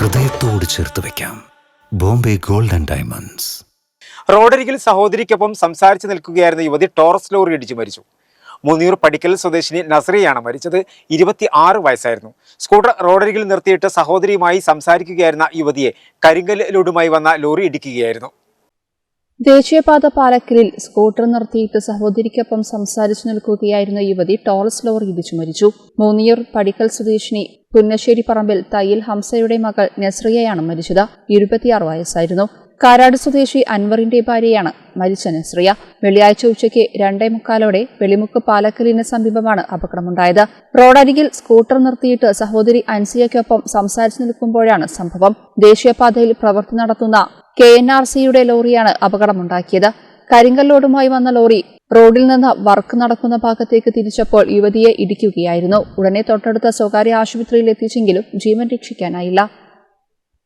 ഹൃദയത്തോട് ചേർത്ത് വെക്കാം. Bombay gold and diamonds. റോഡരികിൽ സഹോദരിക്കൊപ്പം സംസാരിച്ചു നിൽക്കുകയായിരുന്ന യുവതി ടോറസ് ലോറി ഇടിച്ചു മരിച്ചു. മൂന്നിയൂർ പടിക്കൽ സ്വദേശിനി നസ്രിയയാണ് മരിച്ചത്. 26 വയസ്സായിരുന്നു. സ്കൂട്ടർ റോഡരികിൽ നിർത്തിയിട്ട് സഹോദരിയുമായി സംസാരിക്കുകയായിരുന്ന യുവതിയെ കരിങ്കൽ ലോഡുമായി വന്ന ലോറി ഇടിക്കുകയായിരുന്നു. ദേശീയപാത പാലക്കലിൽ സ്കൂട്ടർ നിർത്തിയിട്ട് സഹോദരിക്കൊപ്പം സംസാരിച്ചു നിൽക്കുകയായിരുന്ന യുവതി ടോറസ് ലോറി ഇടിച്ചു മരിച്ചു. മൂന്നിയൂർ പടിക്കൽ സ്വദേശിനി പുന്നശ്ശേരി പറമ്പിൽ തയ്യിൽ ഹംസയുടെ മകൾ നസ്രിയയാണ് മരിച്ചത്. 26 വയസ്സായിരുന്നു. കാരാട് സ്വദേശി അൻവറിന്റെ ഭാര്യയാണ് മരിച്ച നസ്രിയ. വെള്ളിയാഴ്ച ഉച്ചയ്ക്ക് 2:45 വെളിമുക്ക് പാലക്കലിന് സമീപമാണ് അപകടമുണ്ടായത്. റോഡരികിൽ സ്കൂട്ടർ നിർത്തിയിട്ട് സഹോദരി അൻസിയയ്ക്കൊപ്പം സംസാരിച്ചു നിൽക്കുമ്പോഴാണ് സംഭവം. ദേശീയപാതയിൽ പ്രവൃത്തി നടത്തുന്ന KNRCയുടെ ലോറിയാണ് അപകടമുണ്ടാക്കിയത്. കരിങ്കൽ ലോഡുമായി വന്ന ലോറി റോഡിൽ നിന്ന് വർക്ക് നടക്കുന്ന ഭാഗത്തേക്ക് തിരിച്ചപ്പോൾ യുവതിയെ ഇടിക്കുകയായിരുന്നു. ഉടനെ തൊട്ടടുത്ത സ്വകാര്യ ആശുപത്രിയിൽ എത്തിച്ചെങ്കിലും ജീവൻ രക്ഷിക്കാനായില്ല.